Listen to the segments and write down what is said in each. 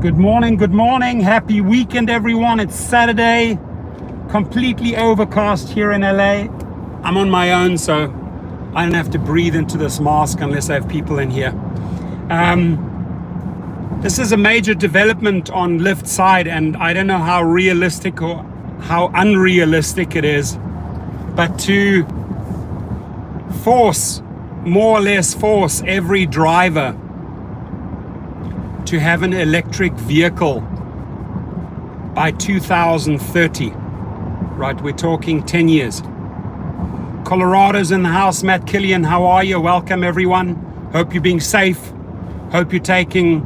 Good morning. Happy weekend, everyone. It's Saturday, completely overcast here in LA. I'm on my own, so I don't have to breathe into this mask unless I have people in here. This is a major development on Lyft's side, and I don't know how realistic or how unrealistic it is, but to more or less force every driver to have an electric vehicle by 2030, right? We're talking 10 years. Colorado's in the house. Matt Killian, how are you? Welcome, everyone. Hope you're being safe. Hope you're taking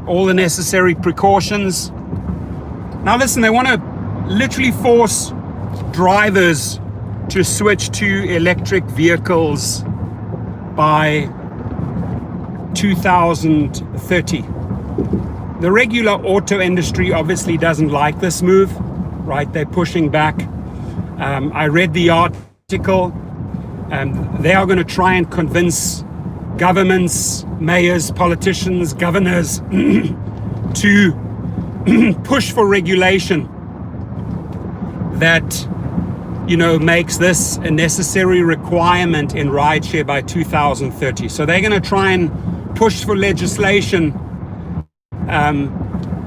all the necessary precautions. Now listen, they want to literally force drivers to switch to electric vehicles by 2030. The regular auto industry obviously doesn't like this move, right? They're pushing back. I read the article, and they are going to try and convince governments, mayors, politicians, governors to push for regulation that, makes this a necessary requirement in rideshare by 2030. So they're going to try and push for legislation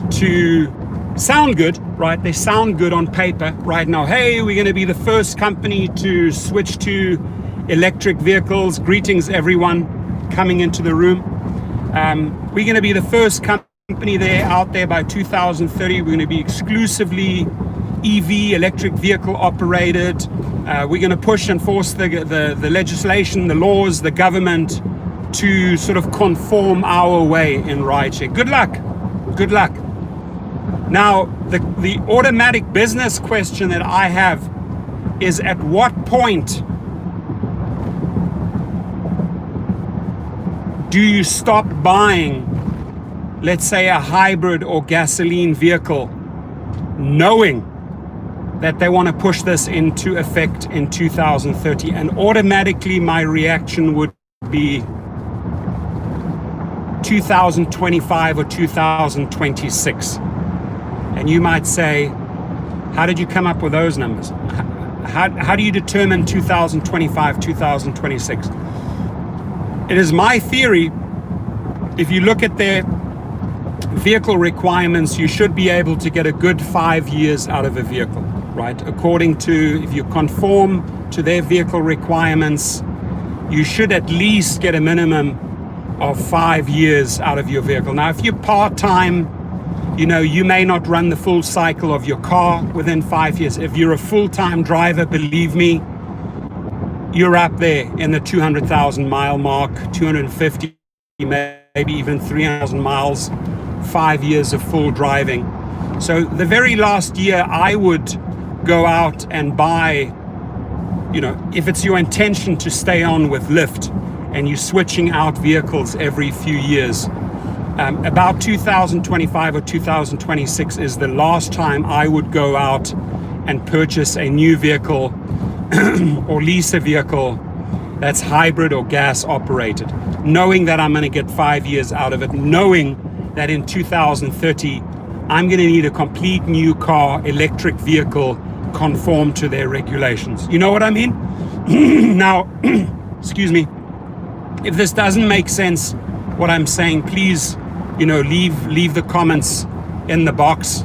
to sound good, right? They sound good on paper right now. Hey, we're going to be the first company to switch to electric vehicles. Greetings, everyone coming into the room. We're going to be the first company out there by 2030. We're going to be exclusively EV, electric vehicle operated. We're going to push and force the legislation, the laws, the government to sort of conform our way in rideshare. Good luck. Now, the automatic business question that I have is, at what point do you stop buying, let's say, a hybrid or gasoline vehicle, knowing that they want to push this into effect in 2030? And automatically my reaction would be 2025 or 2026. And you might say, how did you come up with those numbers? How do you determine 2025, 2026? It is my theory, if you look at their vehicle requirements, you should be able to get a good 5 years out of a vehicle, right? According to, if you conform to their vehicle requirements, you should at least get a minimum of 5 years out of your vehicle. Now, if you're part-time, you may not run the full cycle of your car within 5 years. If you're a full-time driver, believe me, you're up there in the 200,000 mile mark, 250, maybe even 300,000 miles, 5 years of full driving. So the very last year, I would go out and buy, if it's your intention to stay on with Lyft and you're switching out vehicles every few years, about 2025 or 2026 is the last time I would go out and purchase a new vehicle or lease a vehicle that's hybrid or gas operated, knowing that I'm going to get 5 years out of it, knowing that in 2030 I'm going to need a complete new car, electric vehicle, conform to their regulations. You know what I mean? Now, excuse me, if this doesn't make sense, what I'm saying, please, leave the comments in the box.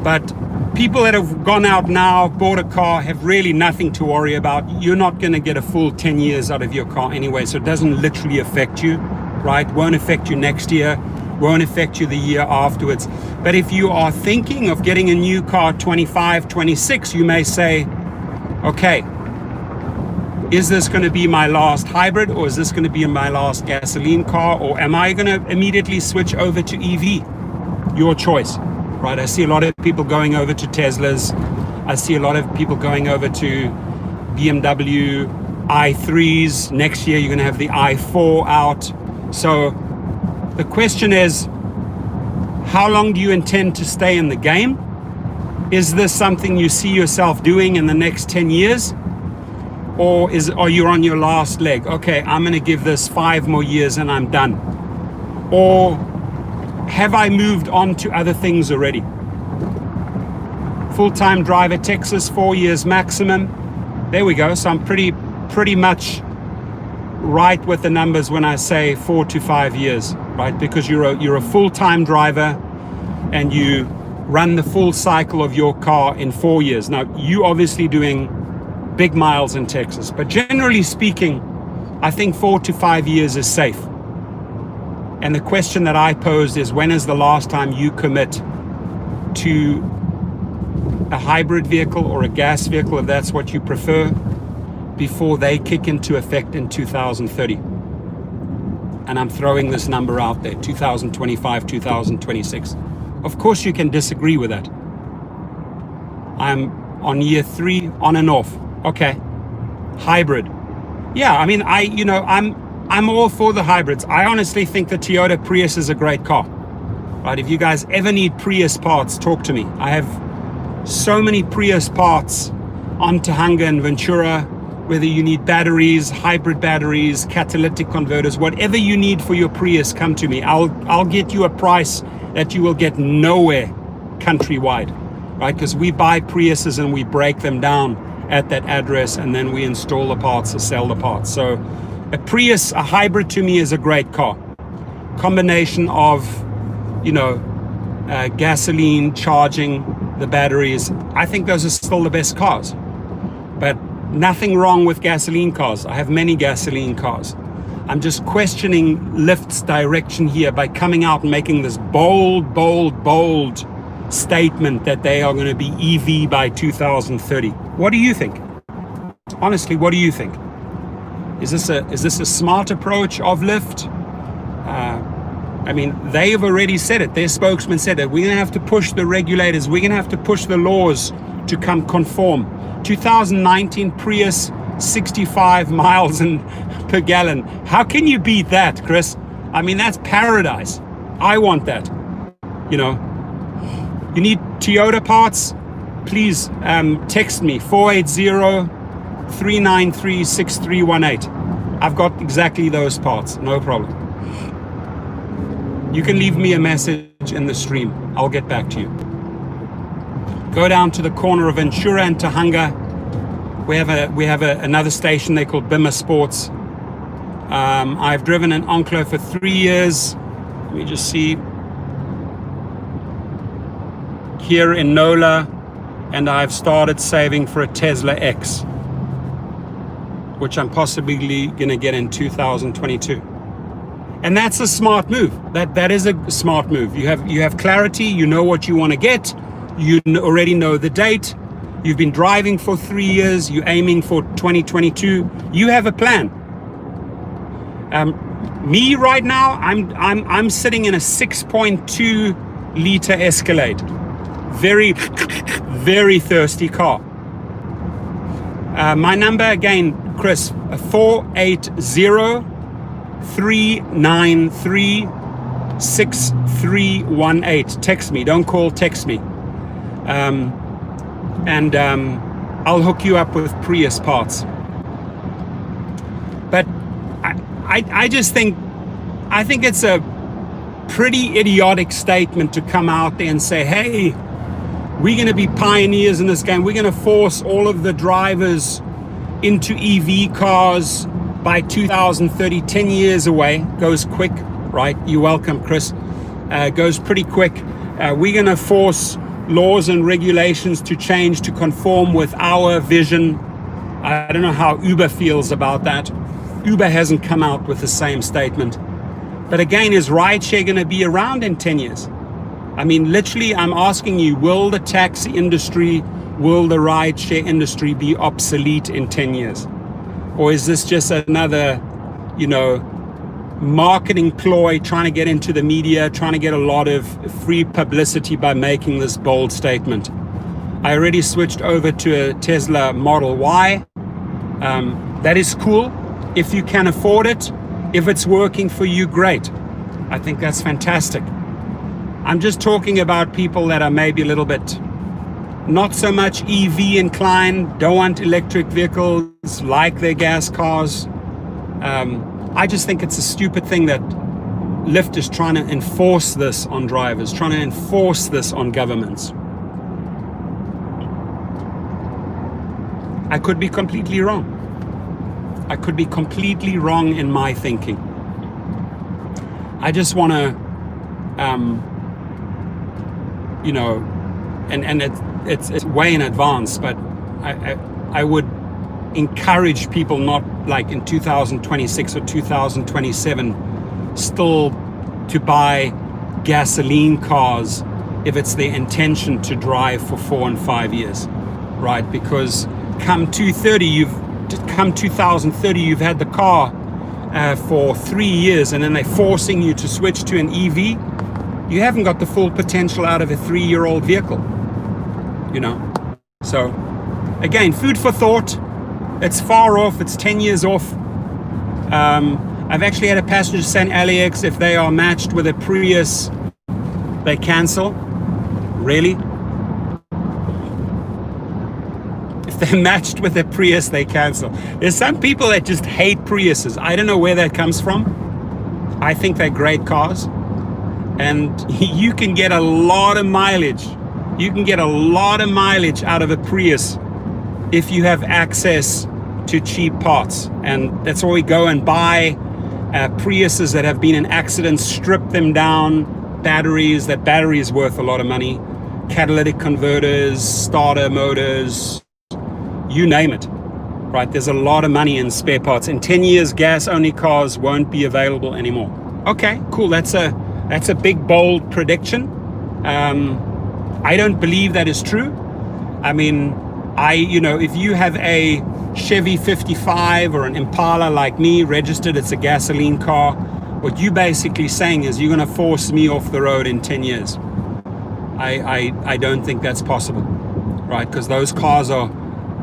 But people that have gone out now, bought a car, have really nothing to worry about. You're not going to get a full 10 years out of your car anyway, so it doesn't literally affect you, right? Won't affect you next year, won't affect you the year afterwards. But if you are thinking of getting a new car 25, 26, you may say, okay, is this going to be my last hybrid, or is this going to be my last gasoline car, or am I going to immediately switch over to EV? Your choice, right? I see a lot of people going over to Teslas. I see a lot of people going over to BMW i3s. Next year, you're going to have the i4 out. So the question is, how long do you intend to stay in the game? Is this something you see yourself doing in the next 10 years? Or are you on your last leg? Okay, I'm going to give this 5 more years and I'm done. Or have I moved on to other things already? Full-time driver, Texas, 4 years maximum. There we go. So I'm pretty much right with the numbers when I say 4 to 5 years, right? Because you're a full-time driver and you run the full cycle of your car in 4 years. Now, you obviously doing big miles in Texas, but generally speaking, I think 4 to 5 years is safe. And the question that I posed is, when is the last time you commit to a hybrid vehicle or a gas vehicle, if that's what you prefer, before they kick into effect in 2030? And I'm throwing this number out there, 2025, 2026. Of course you can disagree with that. I'm on year 3, on and off. Okay, hybrid. Yeah, I mean, I'm all for the hybrids. I honestly think the Toyota Prius is a great car. Right? If you guys ever need Prius parts, talk to me. I have so many Prius parts on Tahunga and Ventura, whether you need batteries, hybrid batteries, catalytic converters, whatever you need for your Prius, come to me. I'll get you a price that you will get nowhere countrywide, right? Because we buy Priuses and we break them down at that address, and then we install the parts or sell the parts. So a Prius, a hybrid, to me is a great car. Combination of, gasoline, charging the batteries. I think those are still the best cars. But nothing wrong with gasoline cars. I have many gasoline cars. I'm just questioning Lyft's direction here by coming out and making this bold statement that they are going to be EV by 2030. What do you think? Honestly, what do you think? Is this a smart approach of Lyft? I mean, they've already said it. Their spokesman said it. We're going to have to push the regulators. We're going to have to push the laws to come conform. 2019 Prius, 65 miles per gallon. How can you beat that, Chris? I mean, that's paradise. I want that. You need Toyota parts? Please text me, 480-393-6318. I've got exactly those parts, no problem. You can leave me a message in the stream. I'll get back to you. Go down to the corner of Ventura and Tahunga. We have another station they call Bimmer Sports. I've driven an Enclo for 3 years. Let me just see. Here in NOLA, and I've started saving for a Tesla X, which I'm possibly going to get in 2022. And that's a smart move. That is a smart move. You have clarity. You know what you want to get. You already know the date. You've been driving for 3 years. You're aiming for 2022. You have a plan. Me right now, I'm sitting in a 6.2 liter Escalade. Very, very thirsty car. My number again, Chris, 480-393-6318. Text me, don't call, text me. And I'll hook you up with Prius parts. But I just think it's a pretty idiotic statement to come out there and say, hey, we're going to be pioneers in this game. We're going to force all of the drivers into EV cars by 2030, 10 years away. Goes quick, right? You're welcome, Chris. Goes pretty quick. We're going to force laws and regulations to change to conform with our vision. I don't know how Uber feels about that. Uber hasn't come out with the same statement. But again, is rideshare going to be around in 10 years? I mean, literally, I'm asking you, will the taxi industry, will the rideshare industry be obsolete in 10 years? Or is this just another, marketing ploy, trying to get into the media, trying to get a lot of free publicity by making this bold statement? I already switched over to a Tesla Model Y. That is cool. If you can afford it, if it's working for you, great. I think that's fantastic. I'm just talking about people that are maybe a little bit not so much EV inclined, don't want electric vehicles, like their gas cars. I just think it's a stupid thing that Lyft is trying to enforce this on drivers, trying to enforce this on governments. I could be completely wrong. I could be completely wrong in my thinking. I just want to, and it's way in advance, but I would encourage people not like in 2026 or 2027 still to buy gasoline cars if it's their intention to drive for 4 and 5 years, right? Because come 2030, you've had the car for 3 years, and then they're forcing you to switch to an EV. You haven't got the full potential out of a 3-year-old vehicle, So again, food for thought. It's far off. It's 10 years off. I've actually had a passenger say, LAX, if they are matched with a Prius, they cancel. Really? If they're matched with a Prius, they cancel. There's some people that just hate Priuses. I don't know where that comes from. I think they're great cars. And you can get a lot of mileage. You can get a lot of mileage out of a Prius if you have access to cheap parts. And that's why we go and buy Priuses that have been in accidents, strip them down, batteries. That battery is worth a lot of money. Catalytic converters, starter motors, you name it, right? There's a lot of money in spare parts. In 10 years, gas-only cars won't be available anymore. Okay, cool. That's a big, bold prediction. I don't believe that is true. I mean, if you have a Chevy 55 or an Impala like me, registered, it's a gasoline car, what you basically saying is you're going to force me off the road in 10 years. I don't think that's possible, right? Because those cars are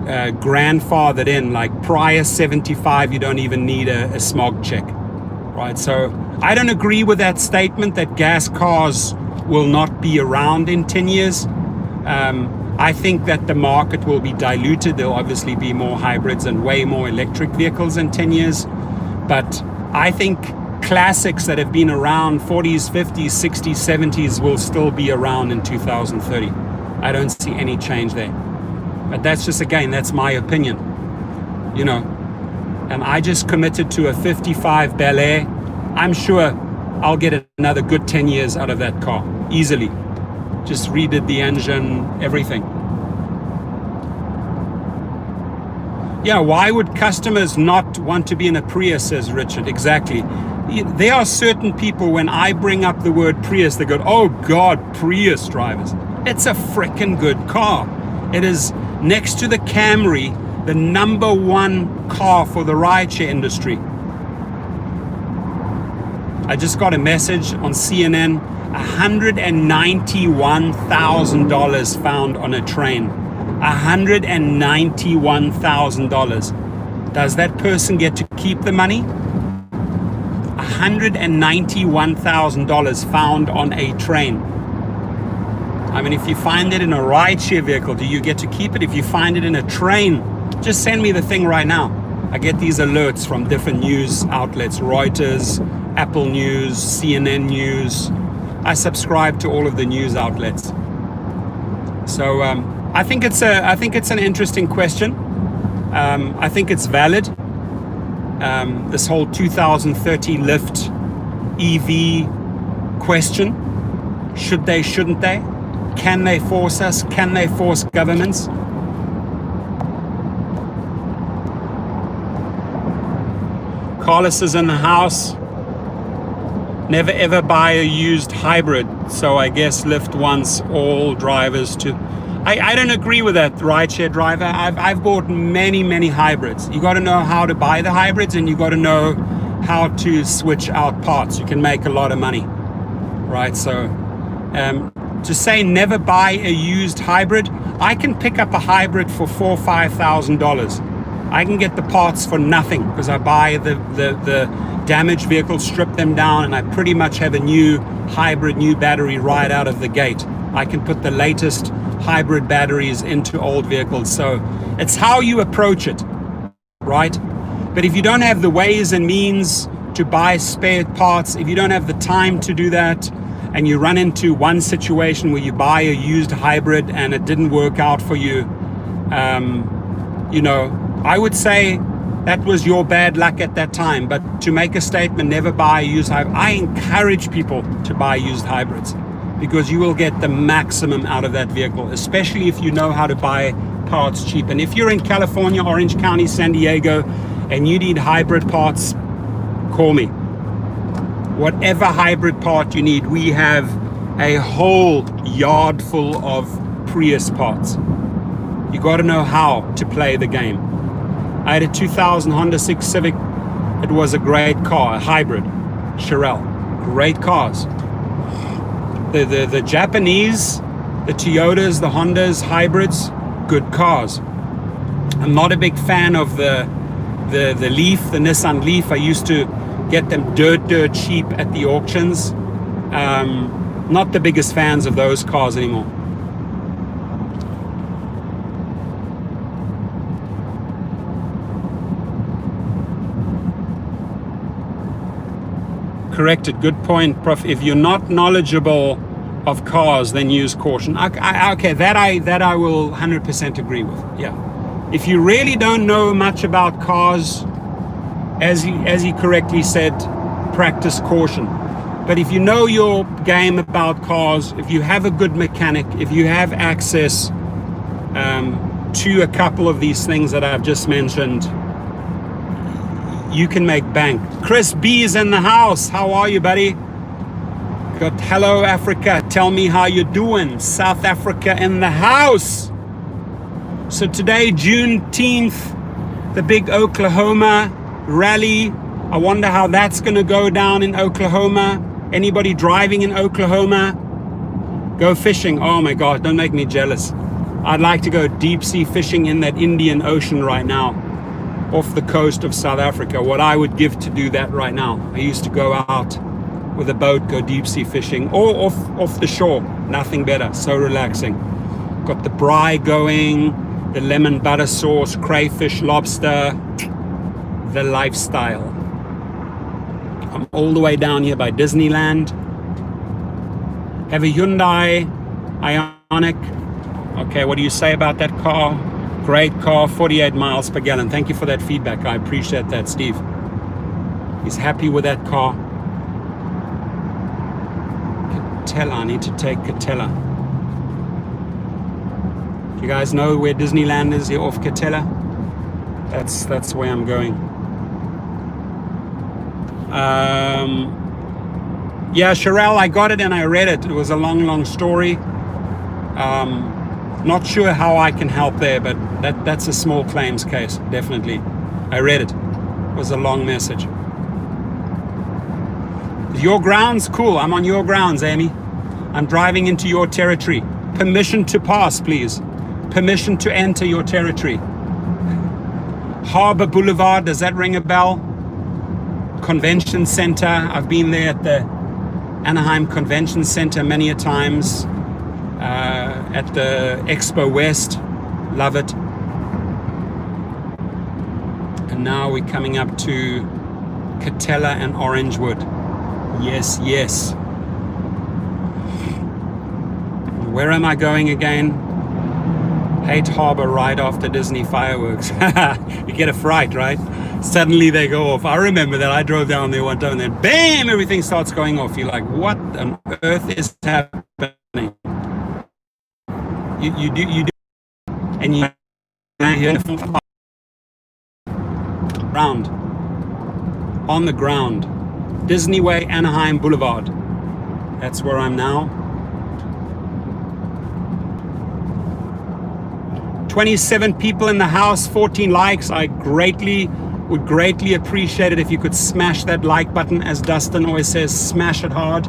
grandfathered in, like prior 75, you don't even need a smog check, right? So I don't agree with that statement that gas cars will not be around in 10 years. I think that the market will be diluted. There'll obviously be more hybrids and way more electric vehicles in 10 years. But I think classics that have been around 40s, 50s, 60s, 70s will still be around in 2030. I don't see any change there. But that's just, again, that's my opinion. And I just committed to a 55 Bel Air. I'm sure I'll get another good 10 years out of that car, easily. Just redid the engine, everything. Yeah, why would customers not want to be in a Prius, says Richard? Exactly. There are certain people, when I bring up the word Prius, they go, oh God, Prius drivers. It's a freaking good car. It is, next to the Camry, the #1 car for the rideshare industry. I just got a message on CNN, $191,000 found on a train. $191,000. Does that person get to keep the money? $191,000 found on a train. I mean, if you find it in a rideshare vehicle, do you get to keep it? If you find it in a train, just send me the thing right now. I get these alerts from different news outlets, Reuters, Apple News, CNN News. I subscribe to all of the news outlets. So I think it's an interesting question. I think it's valid. This whole 2030 Lyft EV question. Should they, shouldn't they? Can they force us? Can they force governments? Carlos is in the house. Never ever buy a used hybrid. So I guess Lyft wants all drivers to. I don't agree with that, rideshare driver. I've bought many hybrids. You got to know how to buy the hybrids, and you got to know how to switch out parts. You can make a lot of money, right? So to say never buy a used hybrid, I can pick up a hybrid for $4,000 or $5,000. I can get the parts for nothing because I buy the damaged vehicles, strip them down, and I pretty much have a new hybrid, new battery right out of the gate. I can put the latest hybrid batteries into old vehicles. So it's how you approach it, right? But if you don't have the ways and means to buy spare parts, if you don't have the time to do that, and you run into one situation where you buy a used hybrid and it didn't work out for you, I would say that was your bad luck at that time. But to make a statement, never buy a used hybrid, I encourage people to buy used hybrids, because you will get the maximum out of that vehicle, especially if you know how to buy parts cheap. And if you're in California, Orange County, San Diego, and you need hybrid parts, call me. Whatever hybrid part you need, we have a whole yard full of Prius parts. You got to know how to play the game. I had a 2000 Honda 6 Civic. It was a great car, a hybrid, Charel. Great cars. The Japanese, the Toyotas, the Hondas, hybrids, good cars. I'm not a big fan of the Leaf, the Nissan Leaf. I used to get them dirt cheap at the auctions. Not the biggest fans of those cars anymore. Corrected, good point, Prof. If you're not knowledgeable of cars, then use caution. Okay, that I will 100% agree with. Yeah, if you really don't know much about cars, as he correctly said, practice caution. But if you know your game about cars, if you have a good mechanic, if you have access to a couple of these things that I've just mentioned, you can make bank. Chris B is in the house. How are you, buddy? Got hello Africa. Tell me how you're doing. South Africa in the house. So today, Juneteenth, the big Oklahoma rally. I wonder how that's going to go down in Oklahoma. Anybody driving in Oklahoma? Go fishing. Oh my God, don't make me jealous. I'd like to go deep sea fishing in that Indian Ocean right now, off the coast of South Africa. What I would give to do that right now. I used to go out with a boat, go deep sea fishing, or off the shore. Nothing better, so relaxing. Got the braai going, the lemon butter sauce, crayfish, lobster, the lifestyle. I'm all the way down here by Disneyland. Have a Hyundai Ioniq. Okay, what do you say about that car? Great car, 48 miles per gallon. Thank you for that feedback. I appreciate that, Steve. He's happy with that car. Catella, I need to take Catella. Do you guys know where Disneyland is here off Catella? That's where I'm going. Yeah, Charel, I got it and I read it. It was a long story. Not sure how I can help there, but that's a small claims case, definitely. I read it. It was a long message. Your grounds? Cool, I'm on your grounds, Amy. I'm driving into your territory. Permission to pass, please. Permission to enter your territory. Harbor Boulevard, does that ring a bell? Convention Center, I've been there at the Anaheim Convention Center many a times. At the Expo West, love it. And now we're coming up to Catella and Orangewood. Yes. Where am I going again? Haight Harbor right after Disney fireworks. You get a fright, right? Suddenly they go off. I remember that. I drove down there one time and then bam, everything starts going off. You're like, what on earth is happening? You do, and you hear ground, on the ground, Disney Way, Anaheim Boulevard. That's where I'm now. 27 people in the house, 14 likes. I would greatly appreciate it if you could smash that like button. As Dustin always says, smash it hard.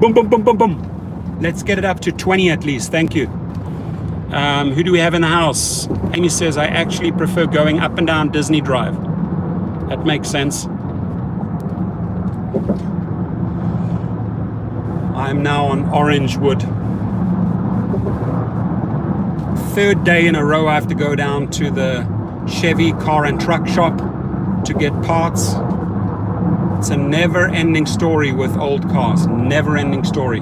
Boom, boom, boom, boom, boom. Let's get it up to 20 at least. Thank you. Who do we have in the house? Amy says, I actually prefer going up and down Disney Drive. That makes sense. I'm now on Orangewood. Third day in a row I have to go down to the Chevy car and truck shop to get parts. It's a never-ending story with old cars. Never-ending story.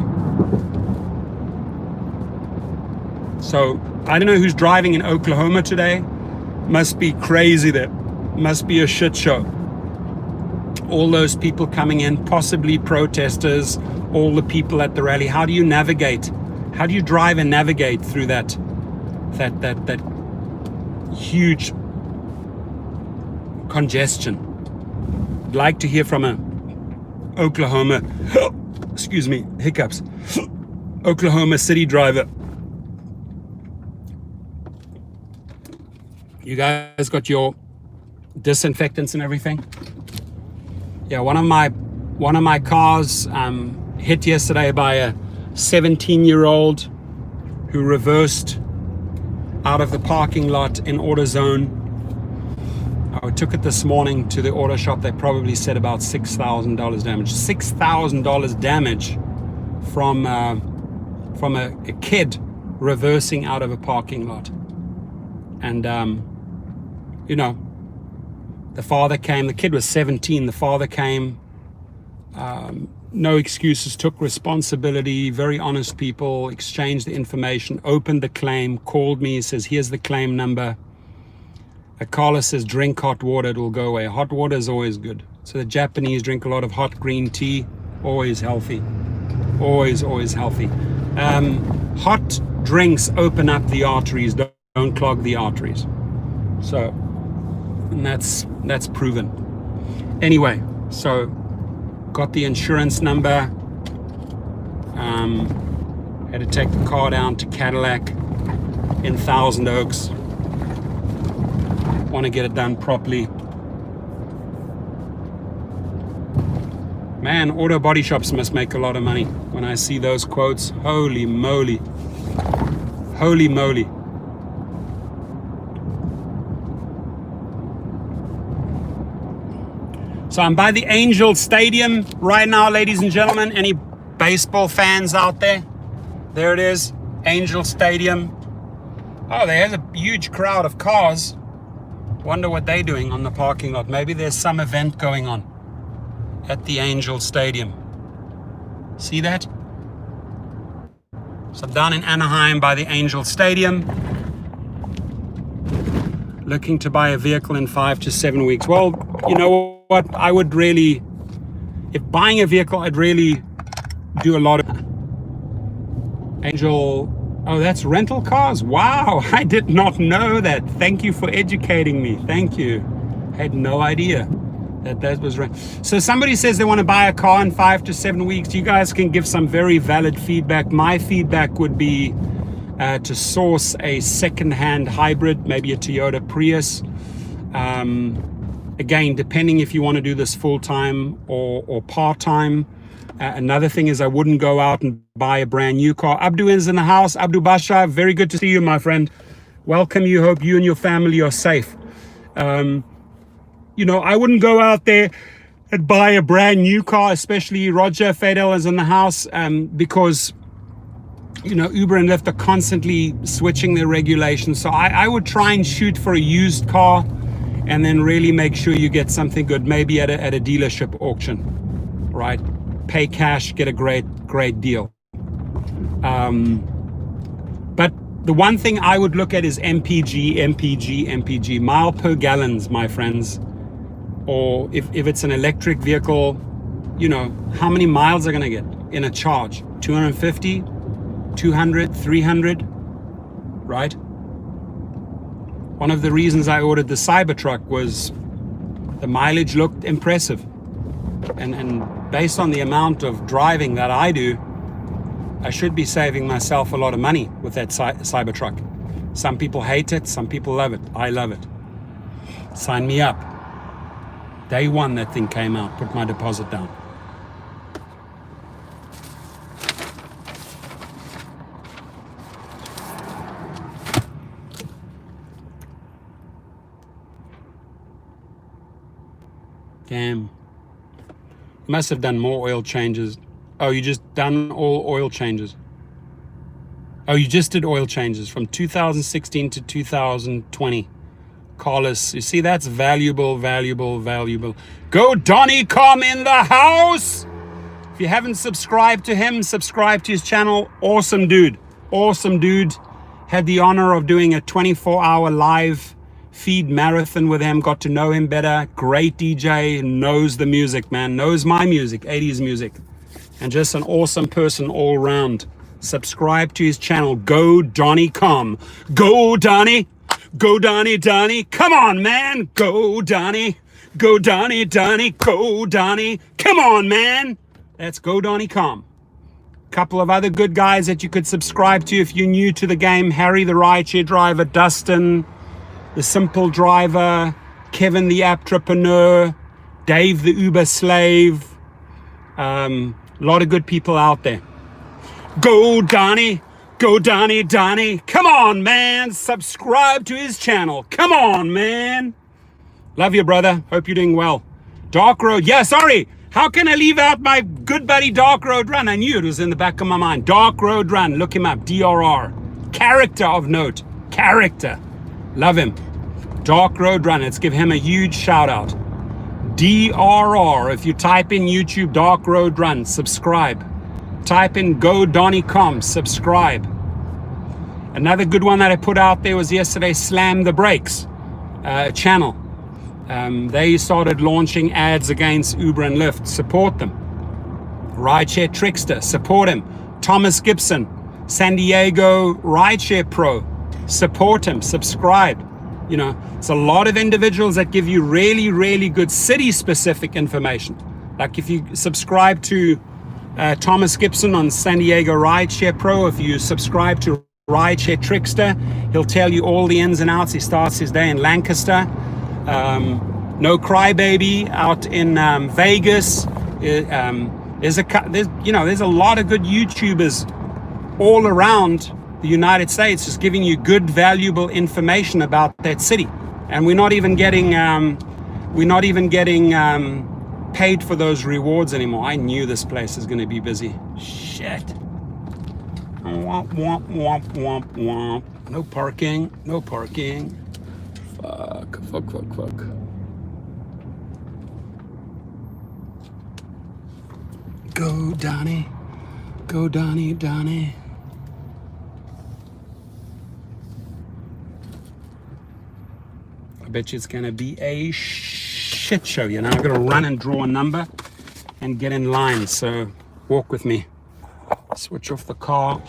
So I don't know who's driving in Oklahoma today. Must be crazy there. Must be a shit show. All those people coming in, possibly protesters, all the people at the rally. How do you navigate? How do you drive and navigate through that huge congestion? I'd like to hear from a Oklahoma, excuse me, hiccups, Oklahoma City driver. You guys got your disinfectants and everything? Yeah, one of my cars hit yesterday by a 17-year-old who reversed out of the parking lot in AutoZone. I took it this morning to the auto shop. They probably said about $6,000 damage. $6,000 damage from a kid reversing out of a parking lot. And you know, the father came. The kid was 17. The father came. No excuses, took responsibility, very honest people, exchanged the information, opened the claim, called me, says, here's the claim number. Carla says, drink hot water, it will go away. Hot water is always good. So the Japanese drink a lot of hot green tea, always healthy. Always healthy. Hot drinks open up the arteries, don't clog the arteries. So, and that's proven. Anyway, so got the insurance number, had to take the car down to Cadillac in Thousand Oaks. Want to get it done properly. Man, auto body shops must make a lot of money. When I see those quotes, holy moly. Holy moly. So I'm by the Angel Stadium right now, ladies and gentlemen. Any baseball fans out there? There it is, Angel Stadium. Oh, there's a huge crowd of cars. Wonder what they're doing on the parking lot. Maybe there's some event going on at the Angel Stadium. See that? So I'm down in Anaheim by the Angel Stadium. Looking to buy a vehicle in 5 to 7 weeks. Well, you know what? I would really, if buying a vehicle, I'd really do a lot of Angel. Oh, that's rental cars. Wow, I did not know that. Thank you for educating me. Thank you. I had no idea that was rent. So somebody says they want to buy a car in 5 to 7 weeks. You guys can give some very valid feedback. My feedback would be to source a second-hand hybrid, maybe a Toyota Prius. Again, depending if you want to do this full-time or part-time. Another thing is I wouldn't go out and buy a brand new car. Abdu is in the house. Abdu Basha, very good to see you, my friend. Welcome you. Hope you and your family are safe. You know, I wouldn't go out there and buy a brand new car, especially Roger Fadel is in the house, because, you know, Uber and Lyft are constantly switching their regulations. So I would try and shoot for a used car and then really make sure you get something good, maybe at a dealership auction, right? Pay cash, get a great deal. But the one thing I would look at is MPG, mile per gallons, my friends. Or if it's an electric vehicle, you know, how many miles are going to get in a charge? 250, 200, 300, right? One of the reasons I ordered the Cybertruck was the mileage looked impressive. And based on the amount of driving that I do, I should be saving myself a lot of money with that Cybertruck. Some people hate it, some people love it. I love it. Sign me up. Day one that thing came out, put my deposit down. Damn. You must have done more oil changes. Oh, you just done all oil changes. Oh, you just did oil changes from 2016 to 2020. Carlos, you see, that's valuable, valuable, valuable. Go Donny Com in the house. If you haven't subscribed to him, subscribe to his channel. Awesome dude. Awesome dude. Had the honor of doing a 24-hour live feed marathon with him. Got to know him better. Great DJ. Knows the music, man. Knows my music, 80s music. And just an awesome person all around. Subscribe to his channel. Go Donny Com. Go Donny. Go Donny, Donny. Come on, man. Go Donny. Go Donny, Donny. Go Donny. Come on, man. That's Go Donny Com. Couple of other good guys that you could subscribe to if you're new to the game. Harry the rideshare driver, Dustin the simple driver, Kevin the apptrepreneur, Dave the Uber slave. A lot of good people out there. Go Donny. Go Donny, Donny. Come on, man. Subscribe to his channel. Come on, man. Love you, brother. Hope you're doing well. Dark Road. Yeah, sorry. How can I leave out my good buddy Dark Road Run? I knew it was in the back of my mind. Dark Road Run. Look him up. DRR. Character of note. Character. Love him. Dark Road Run. Let's give him a huge shout out. DRR. If you type in YouTube Dark Road Run, subscribe. Type in Go Donny Com, subscribe. Another good one that I put out there was yesterday, Slam the Brakes channel. They started launching ads against Uber and Lyft. Support them. Rideshare Trickster, support him. Thomas Gibson, San Diego Rideshare Pro, support him, subscribe. You know, it's a lot of individuals that give you really, really good city-specific information. Like if you subscribe to Thomas Gibson on San Diego Rideshare Pro, if you subscribe to Rideshare Trickster, he'll tell you all the ins and outs. He starts his day in Lancaster. No Crybaby out in Vegas. There's a lot of good YouTubers all around the United States just giving you good, valuable information about that city. And we're not even getting paid for those rewards anymore. I knew this place is going to be busy. Shit. Womp, womp, womp, womp, womp. No parking. No parking. Fuck. Go, Donny. Go, Donny, Donny. I bet you it's going to be a shit show. You know, I'm going to run and draw a number and get in line. So walk with me. Switch off the car.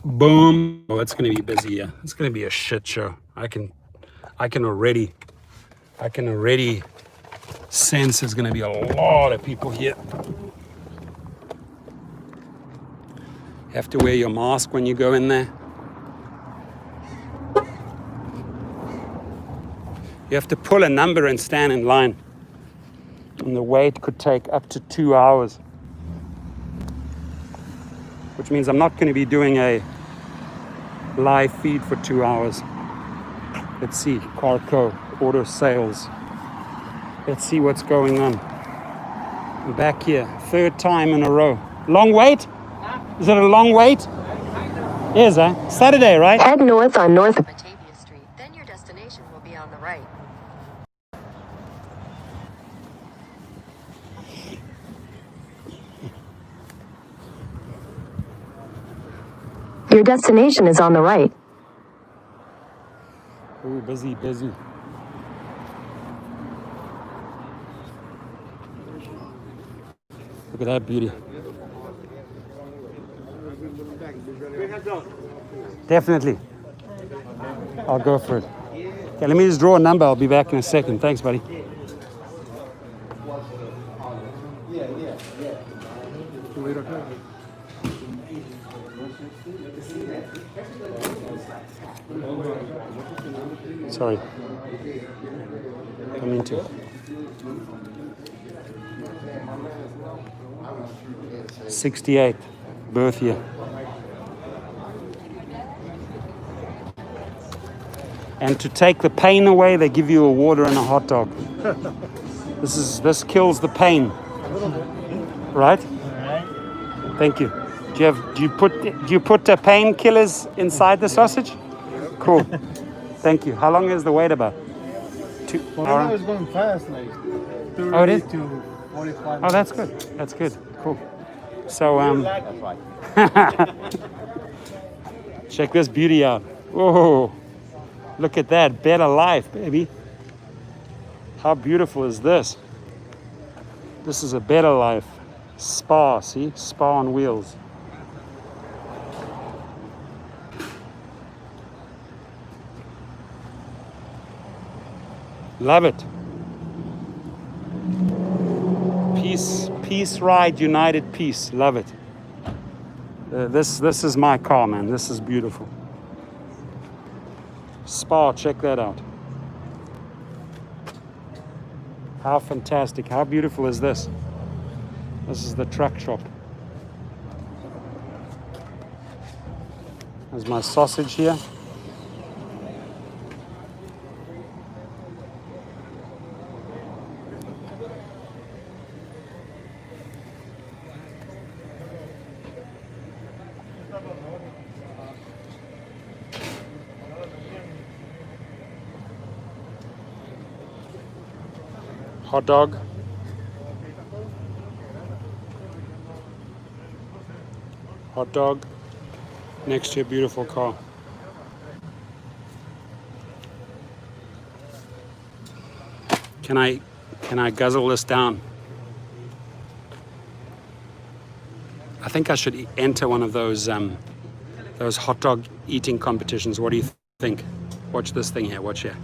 Boom. Oh, it's going to be busy. Yeah, it's going to be a shit show. I can already sense there's going to be a lot of people here. You have to wear your mask when you go in there. You have to pull a number and stand in line. And the wait could take up to 2 hours. Which means I'm not going to be doing a live feed for 2 hours. Let's see, Carco, auto sales. Let's see what's going on. I'm back here, third time in a row. Long wait? Is it a long wait? Yes, Saturday, right? Head north on North Batavia Street, then your destination will be on the right. Your destination is on the right. Ooh, busy. Look at that beauty. Definitely. I'll go for it. Okay, let me just draw a number. I'll be back in a second. Thanks, buddy. Sorry. Come into. '68 birth year. And to take the pain away, they give you a water and a hot dog. This kills the pain. Right? Thank you. Do you put the painkillers inside the sausage? Cool. Thank you. How long is the wait about? For hour? now it's going fast, like 30 Oh, it is? to 45 Oh, that's minutes. good. That's good. Cool. So, That's right. check this beauty out. Whoa, look at that. Better life, baby. How beautiful is this? This is a better life. Spa, see? Spa on wheels. Love it. Peace ride, united peace. Love it. This is my car, man. This is beautiful. Spa, check that out. How fantastic. How beautiful is this? This is the truck shop. There's my sausage here. Hot dog. Hot dog next to a beautiful car. Can I guzzle this down? I think I should enter one of those hot dog eating competitions. What do you think? Watch this thing here. Watch here.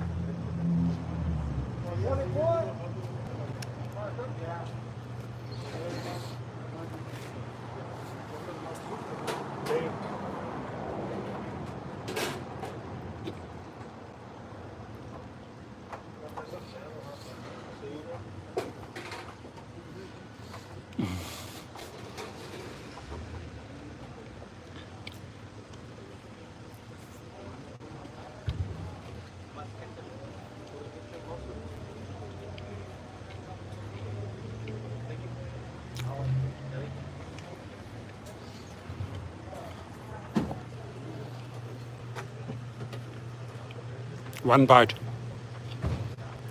One bite.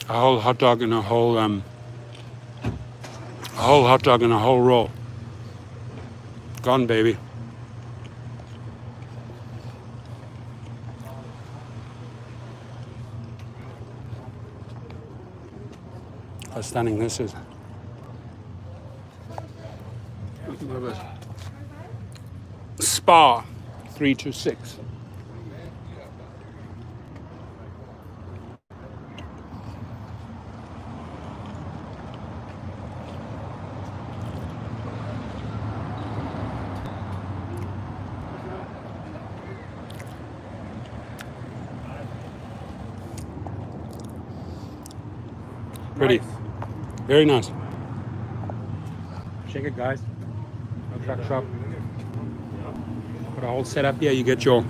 A whole hot dog and a whole hot dog and a whole roll. Gone, baby. How stunning this is. Love it. Spa 326. Pretty. Nice. Very nice. Check it, guys. Truck shop. Got a whole setup here. You get your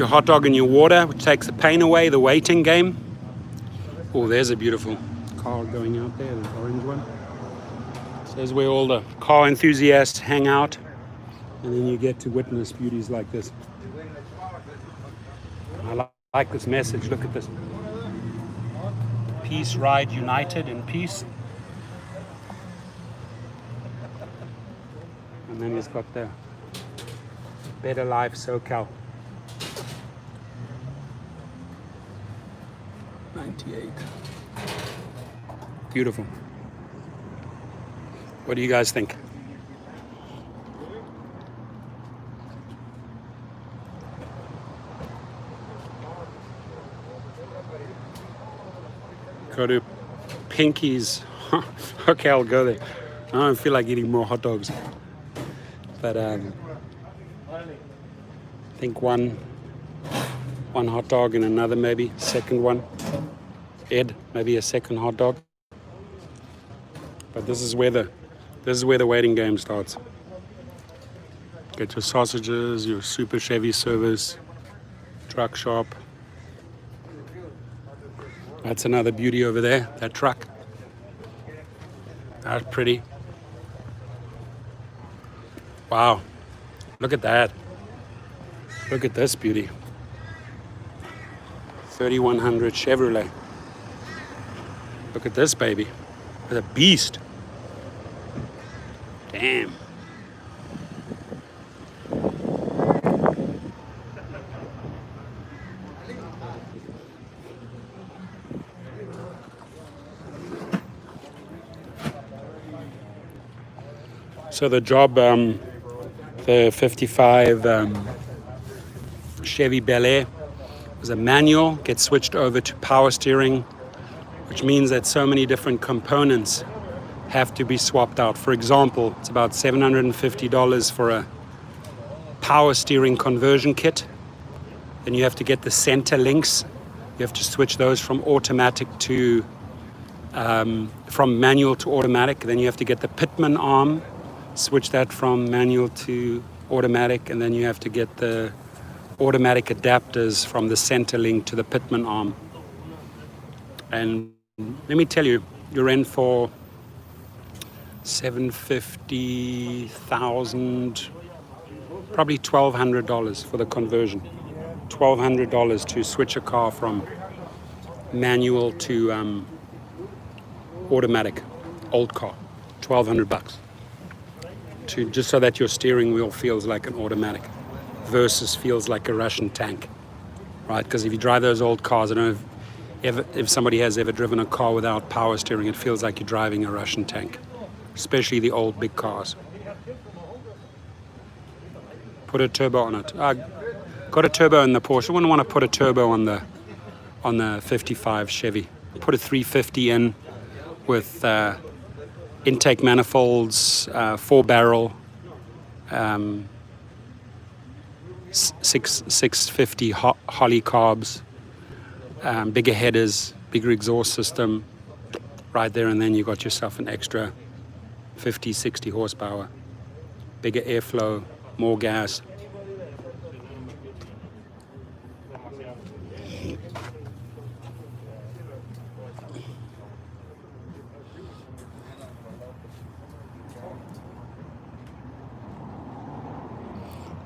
hot dog and your water, which takes the pain away, the waiting game. Oh, there's a beautiful car going out there, the orange one. So there's where all the car enthusiasts hang out. And then you get to witness beauties like this. I like this message. Look at this. Peace ride, united in peace. And then he's got the better life SoCal. 98. Beautiful. What do you guys think? Go to Pinky's. Okay, I'll go there. I don't feel like eating more hot dogs. But I think one hot dog and another maybe, second one. Ed, maybe a second hot dog. But this is where the waiting game starts. Get your sausages, your super Chevy service, truck shop. That's another beauty over there, that truck. That's pretty. Wow, look at that. Look at this beauty. 3100 Chevrolet. Look at this baby. It's a beast. Damn. So the job, the 55 Chevy Bel Air was a manual, gets switched over to power steering, which means that so many different components have to be swapped out. For example, it's about $750 for a power steering conversion kit. Then you have to get the center links. You have to switch those from automatic to, from manual to automatic. Then you have to get the pitman arm, switch that from manual to automatic, and then you have to get the automatic adapters from the center link to the pitman arm. And let me tell you, you're in for $750,000, probably $1,200 for the conversion. $1,200 to switch a car from manual to automatic, old car. $1,200 to just so that your steering wheel feels like an automatic versus feels like a Russian tank, right? Because if you drive those old cars, I don't know if somebody has ever driven a car without power steering, it feels like you're driving a Russian tank, especially the old big cars. Put a turbo on it. Got a turbo in the Porsche. I wouldn't want to put a turbo on the 55 Chevy. Put a 350 in with intake manifolds, 4-barrel, 650 Holly carbs, bigger headers, bigger exhaust system, right there, and then you got yourself an extra 50, 60 horsepower, bigger airflow, more gas.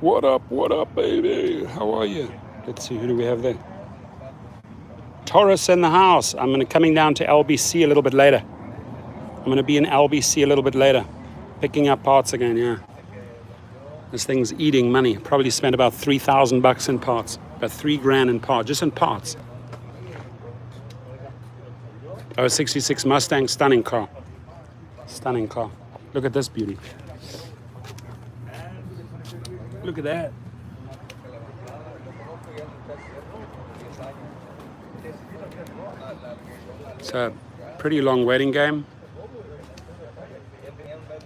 What up, baby? How are you? Let's see, who do we have there? Taurus in the house. I'm coming down to LBC a little bit later. I'm going to be in LBC a little bit later, picking up parts again, yeah. This thing's eating money. Probably spent about $3,000 in parts, about $3,000 in parts, just in parts. Oh, 66 Mustang, stunning car. Stunning car. Look at this beauty. Look at that. It's a pretty long waiting game.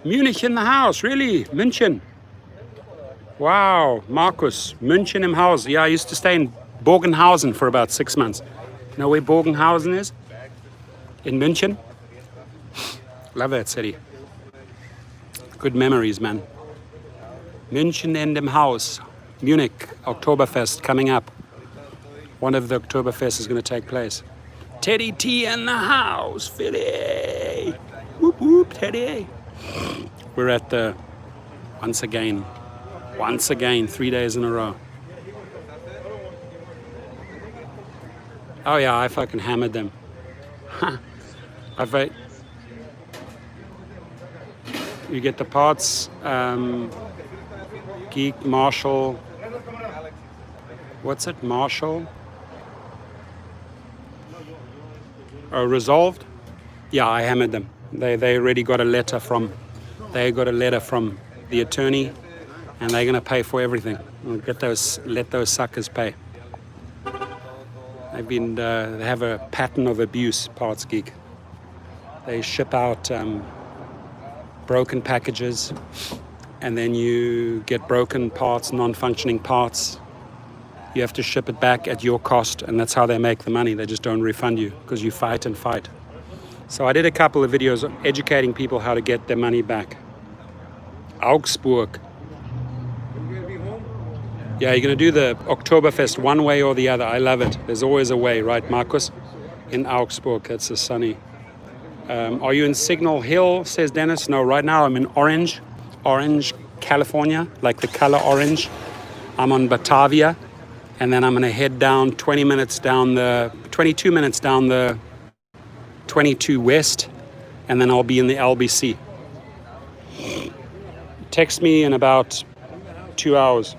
Munich in the house, really? München. Wow, Markus, München im Haus. Yeah, I used to stay in Bogenhausen for about 6 months. You know where Bogenhausen is? In München. Love that city. Good memories, man. München in dem Haus. Munich, Oktoberfest coming up. One of the Oktoberfest is going to take place. Teddy T in the house, Philly. Whoop whoop, Teddy. We're at the, once again, 3 days in a row. Oh yeah, I fucking hammered them. You get the parts, Geek, Marshall, what's it, Marshall? Resolved? Yeah, I hammered them. They already got a letter from the attorney, and they're gonna pay for everything. Let those suckers pay. They have a pattern of abuse, Parts Geek. They ship out broken packages, and then you get broken parts, non-functioning parts. You have to ship it back at your cost, and that's how they make the money. They just don't refund you because you fight and fight. So I did a couple of videos educating people how to get their money back. Augsburg. Yeah, you're going to do the Oktoberfest one way or the other. I love it. There's always a way, right, Marcus? In Augsburg, that's a sunny. Are you in Signal Hill, says Dennis? No, right now I'm in Orange, California, like the color orange. I'm on Batavia, and then I'm going to head down 22 minutes down the 22 West, and then I'll be in the LBC. Text me in about 2 hours.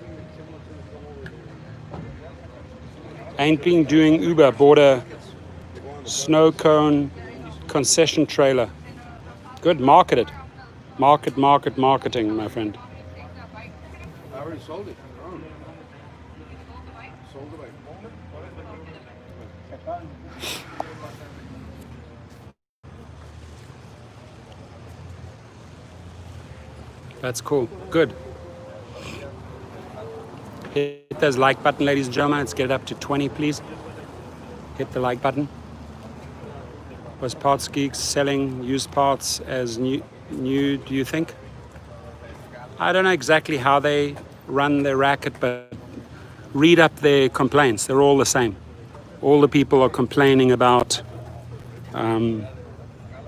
Ain't been doing Uber, bought a snow cone concession trailer. Good, market it. Marketing, my friend. I already sold it. Sold it. That's cool. Good. Hit those like button, ladies and gentlemen. Let's get it up to 20, please. Hit the like button. Was Parts Geeks selling used parts as new, do you think? I don't know exactly how they run their racket, but read up their complaints. They're all the same. All the people are complaining about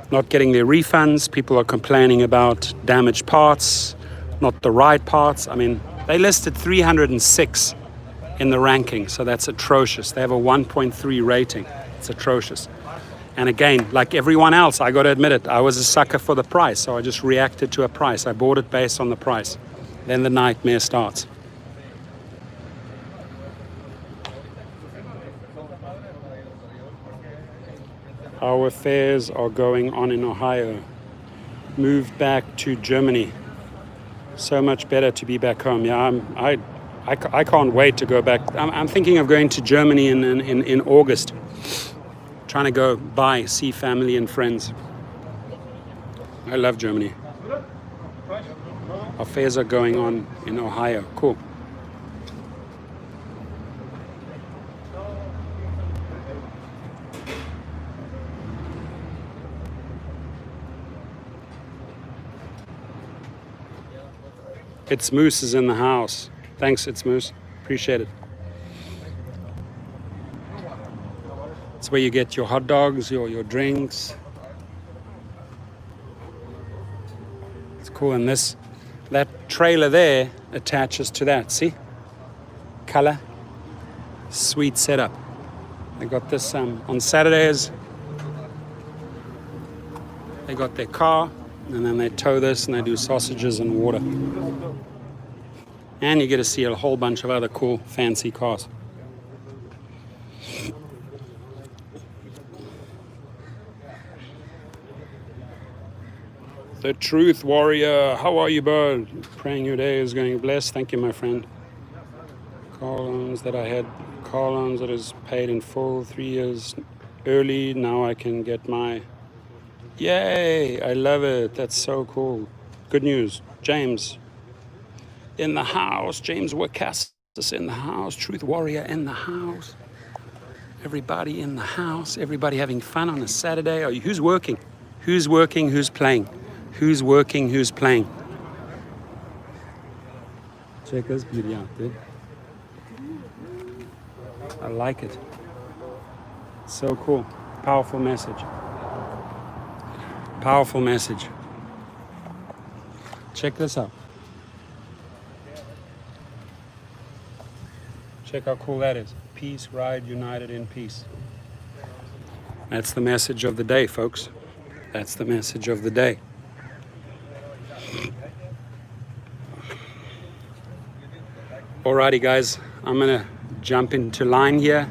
not getting their refunds. People are complaining about damaged parts, not the right parts. I mean, they listed 306 in the ranking, so that's atrocious. They have a 1.3 rating. It's atrocious. And again, like everyone else, I got to admit it, I was a sucker for the price, so I just reacted to a price. I bought it based on the price. Then the nightmare starts. How affairs are going on in Ohio. Moved back to Germany. So much better to be back home. Yeah, I can't wait to go back. I'm thinking of going to Germany in August. Trying to go by, see family and friends. I love Germany. Affairs are going on in Ohio. Cool. It's Moose is in the house. Thanks, It's Moose. Appreciate it. It's where you get your hot dogs, your drinks. It's cool, and that trailer there attaches to that. See, color, sweet setup. They got this on Saturdays. They got their car, and then they tow this, and they do sausages and water. And you get to see a whole bunch of other cool, fancy cars. The Truth Warrior, how are you, bud? Praying your day is going blessed. Thank you, my friend. Car loans that I had, car loans that is paid in full 3 years early. Now I can get my, yay, I love it. That's so cool. Good news. James in the house. James Wacassis in the house. Truth Warrior in the house. Everybody in the house. Everybody having fun on a Saturday. Who's working? Who's working? Who's playing? Who's working, who's playing? Check this beauty out, dude. I like it. So cool. Powerful message. Powerful message. Check this out. Check how cool that is. Peace, ride, united in peace. That's the message of the day, folks. That's the message of the day. Alrighty, guys, I'm gonna jump into line here,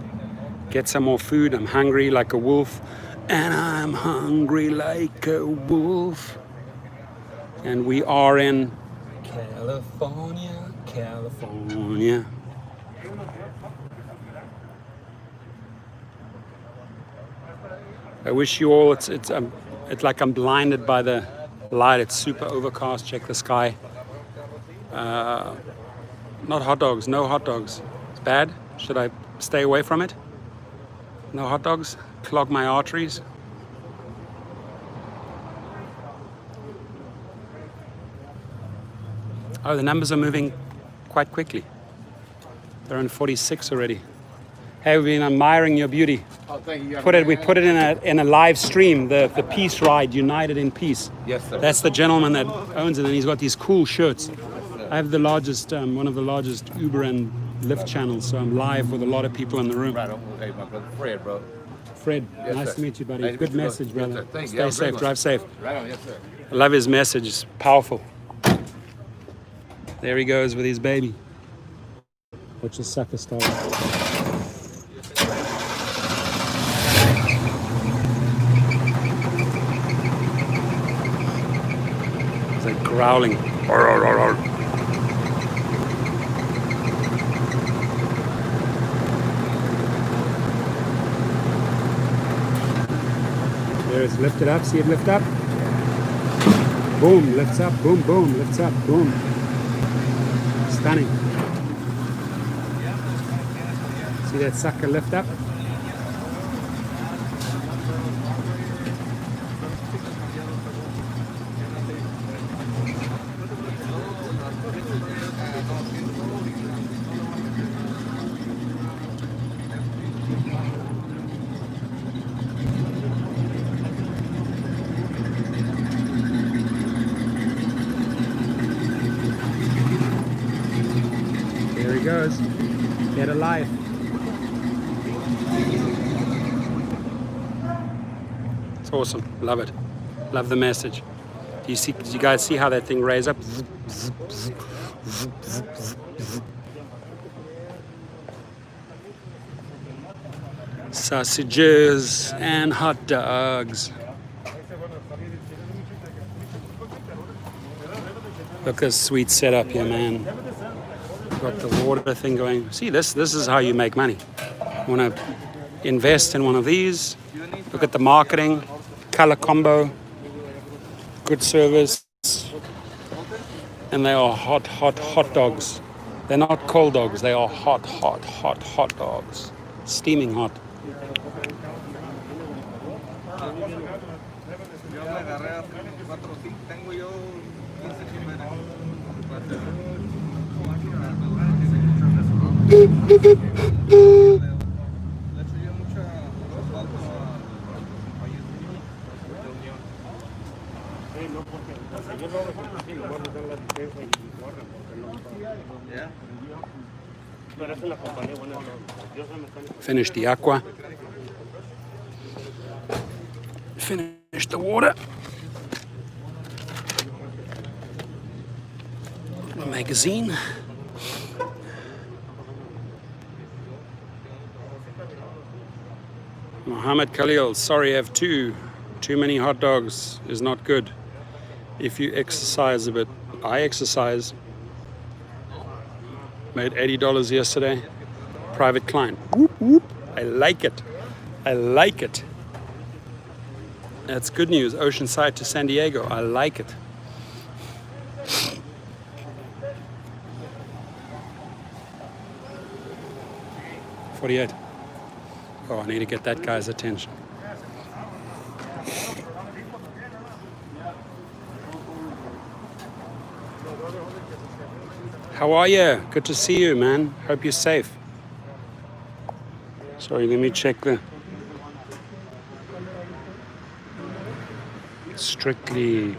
get some more food. I'm hungry like a wolf, and I'm hungry like a wolf. And we are in California, California. I wish you all, it's like I'm blinded by the light. It's super overcast. Check the sky. Not hot dogs, no hot dogs. It's bad. Should I stay away from it? No hot dogs? Clog my arteries? Oh, the numbers are moving quite quickly. They're on 46 already. Hey, we've been admiring your beauty. Oh, thank you. We put it in a live stream, the Peace Ride, United in Peace. Yes, sir. That's the gentleman that owns it, and he's got these cool shirts. I have the largest, one of the largest Uber and Lyft channels, so I'm live with a lot of people in the room. Right on. Hey, my brother Fred, bro. Fred. Yes, Nice sir. to meet you, buddy. Nice to Good meet you, message, brother. Yes, brother. sir. Thank you. Stay Have a great safe. one. Drive safe. Right on, yes, sir. I love his message. It's powerful. There he goes with his baby. Watch his sucker start. It's like growling. There it's lifted up. See it lift up? Boom, lifts up. Boom, boom, lifts up. Boom. Stunning. See that sucker lift up? There he goes. Get alive. It's awesome. Love it. Love the message. Do you see? Did you guys see how that thing raised up? Sausages and hot dogs. Look at this sweet setup here, man. Got the water thing going. See, this is how you make money. You want to invest in one of these. Look at the marketing, color combo, good service, and they are hot, hot, hot dogs. They're not cold dogs. They are hot, hot, hot, hot dogs. Steaming hot. Finish the aqua. Finish the water. The magazine. Mohammed Khalil, sorry, I have too many hot dogs is not good. If you exercise a bit, I exercise. Made $80 yesterday. Private client. Whoop, whoop. I like it. I like it. That's good news. Oceanside to San Diego. I like it. $48. Oh, I need to get that guy's attention. How are you? Good to see you, man. Hope you're safe. Sorry, let me check the... Strictly...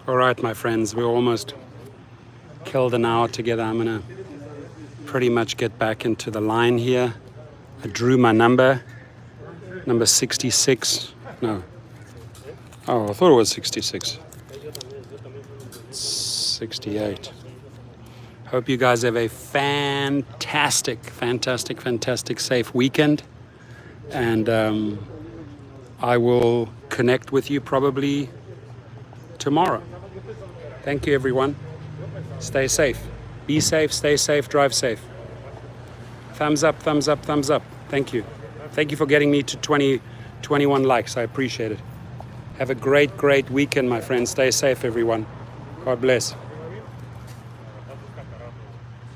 All right, my friends, we're almost killed an hour together. I'm gonna pretty much get back into the line here. I drew my number 66. No. Oh, I thought it was 66. 68. Hope you guys have a fantastic safe weekend. And I will connect with you probably tomorrow. Thank you, everyone. Stay safe. Be safe, stay safe, drive safe. Thumbs up, thumbs up, thumbs up. Thank you. Thank you for getting me to 21 likes. I appreciate it. Have a great weekend, my friends. Stay safe, everyone. God bless.